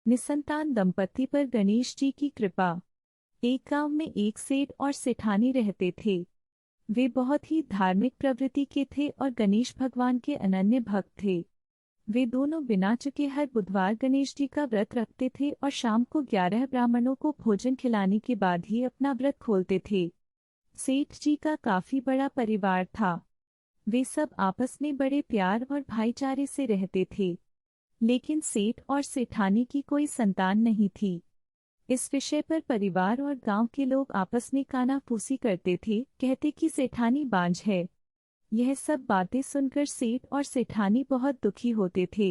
निसंतान दंपति पर गणेश जी की कृपा। एक गांव में एक सेठ और सेठानी रहते थे। वे बहुत ही धार्मिक प्रवृत्ति के थे और गणेश भगवान के अनन्य भक्त थे। वे दोनों बिना चुके हर बुधवार गणेश जी का व्रत रखते थे और शाम को 11 ब्राह्मणों को भोजन खिलाने के बाद ही अपना व्रत खोलते थे। सेठ जी का काफी बड़ा परिवार था। वे सब आपस में बड़े प्यार और भाईचारे से रहते थे। लेकिन सेठ और सेठानी की कोई संतान नहीं थी। इस विषय पर परिवार और गांव के लोग आपस में कानाफूसी करते थे, कहते कि सेठानी बांझ है। यह सब बातें सुनकर सेठ और सेठानी बहुत दुखी होते थे।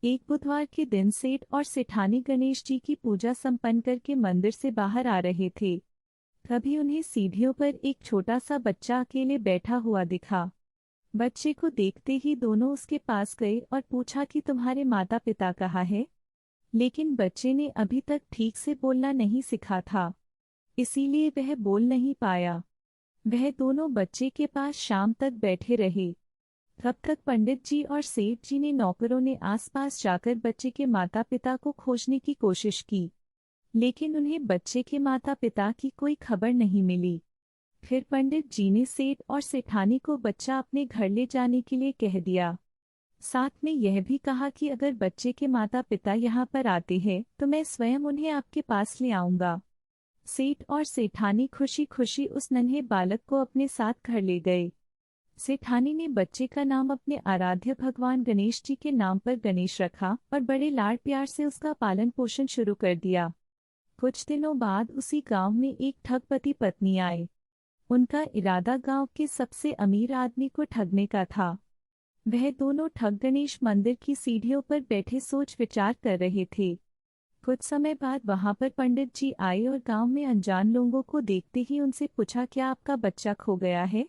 एक बुधवार के दिन सेठ और सेठानी गणेश जी की पूजा संपन्न करके मंदिर से बाहर आ रहे थे। तभी उन्हें सीढ़ियों पर एक छोटा सा बच्चा अकेले बैठा हुआ दिखा। बच्चे को देखते ही दोनों उसके पास गए और पूछा कि तुम्हारे माता पिता कहाँ है। लेकिन बच्चे ने अभी तक ठीक से बोलना नहीं सीखा था, इसीलिए वह बोल नहीं पाया। वह दोनों बच्चे के पास शाम तक बैठे रहे। तब तक पंडित जी और सेठ जी ने नौकरों ने आसपास जाकर बच्चे के माता पिता को खोजने की कोशिश की, लेकिन उन्हें बच्चे के माता पिता की कोई खबर नहीं मिली। फिर पंडित जी ने सेठ और सेठानी को बच्चा अपने घर ले जाने के लिए कह दिया। साथ में यह भी कहा कि अगर बच्चे के माता पिता यहाँ पर आते हैं तो मैं स्वयं उन्हें आपके पास ले आऊंगा। सेठ और सेठानी खुशी खुशी उस नन्हे बालक को अपने साथ घर ले गए। सेठानी ने बच्चे का नाम अपने आराध्य भगवान गणेश जी के नाम पर गणेश रखा और बड़े लाड प्यार से उसका पालन पोषण शुरू कर दिया। कुछ दिनों बाद उसी गांव में एक ठग पति पत्नी आए। उनका इरादा गांव के सबसे अमीर आदमी को ठगने का था। वह दोनों ठग गणेश मंदिर की सीढ़ियों पर बैठे सोच विचार कर रहे थे। कुछ समय बाद वहां पर पंडित जी आए और गांव में अनजान लोगों को देखते ही उनसे पूछा, क्या आपका बच्चा खो गया है?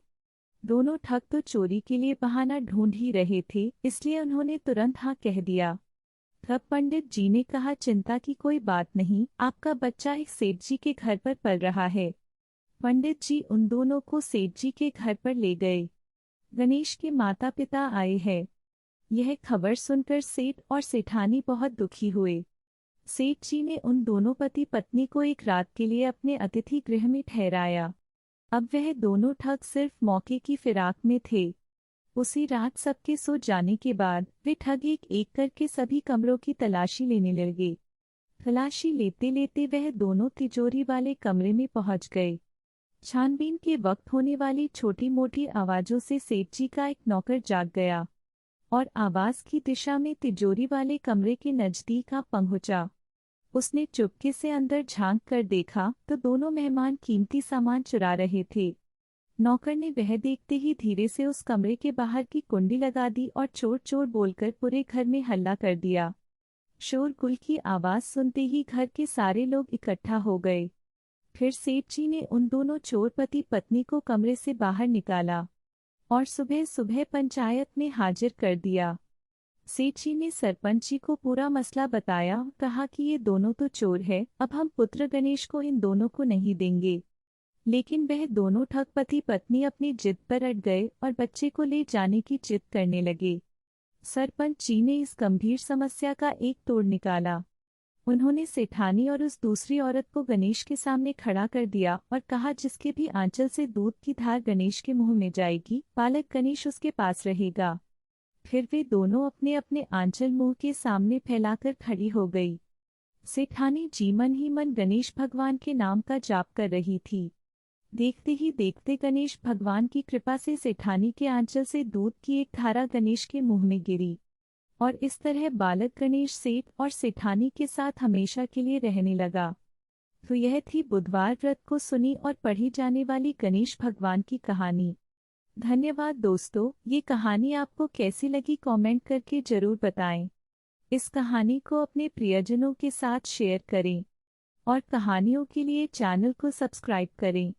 दोनों ठग तो चोरी के लिए बहाना ढूंढ ही रहे थे, इसलिए उन्होंने तुरंत हाँ कह दिया। तब पंडित जी ने कहा, चिंता की कोई बात नहीं, आपका बच्चा एक सेठ जी के घर पर पल रहा है। पंडित जी उन दोनों को सेठ जी के घर पर ले गए। गणेश के माता पिता आए हैं। यह खबर सुनकर सेठ और सेठानी बहुत दुखी हुए। सेठ जी ने उन दोनों पति पत्नी को एक रात के लिए अपने अतिथि गृह में ठहराया। अब वह दोनों ठग सिर्फ मौके की फिराक में थे। उसी रात सबके सो जाने के बाद वे ठग एक एक करके सभी कमरों की तलाशी लेने लगे। तलाशी लेते लेते वह दोनों तिजोरी वाले कमरे में पहुंच गए। छानबीन के वक्त होने वाली छोटी मोटी आवाजों से सेठ जी का एक नौकर जाग गया और आवाज की दिशा में तिजोरी वाले कमरे के नजदीक आ पहुंचा। उसने चुपके से अंदर झांक कर देखा तो दोनों मेहमान कीमती सामान चुरा रहे थे। नौकर ने वह देखते ही धीरे से उस कमरे के बाहर की कुंडी लगा दी और चोर चोर बोलकर पूरे घर में हल्ला कर दिया। शोरगुल की आवाज सुनते ही घर के सारे लोग इकट्ठा हो गए। फिर सेठ जी ने उन दोनों चोर पति पत्नी को कमरे से बाहर निकाला और सुबह सुबह पंचायत में हाजिर कर दिया। सेठ जी ने सरपंच जी को पूरा मसला बताया और कहा कि ये दोनों तो चोर है, अब हम पुत्र गणेश को इन दोनों को नहीं देंगे। लेकिन वह दोनों ठग पति पत्नी अपनी जिद पर अड़ गए और बच्चे को ले जाने की जिद करने लगे। सरपंच जी ने इस गंभीर समस्या का एक तोड़ निकाला। उन्होंने सेठानी और उस दूसरी औरत को गणेश के सामने खड़ा कर दिया और कहा, जिसके भी आंचल से दूध की धार गणेश के मुंह में जाएगी, बालक गणेश उसके पास रहेगा। फिर वे दोनों अपने अपने आंचल मुंह के सामने फैलाकर खड़ी हो गई। सेठानी जी मन ही मन गणेश भगवान के नाम का जाप कर रही थी। देखते ही देखते गणेश भगवान की कृपा से सेठानी के आंचल से दूध की एक धारा गणेश के मुंह में गिरी और इस तरह बालक गणेश सेठ और सेठानी के साथ हमेशा के लिए रहने लगा। तो यह थी बुधवार व्रत को सुनी और पढ़ी जाने वाली गणेश भगवान की कहानी। धन्यवाद दोस्तों, ये कहानी आपको कैसी लगी कमेंट करके जरूर बताएं। इस कहानी को अपने प्रियजनों के साथ शेयर करें और कहानियों के लिए चैनल को सब्सक्राइब करें।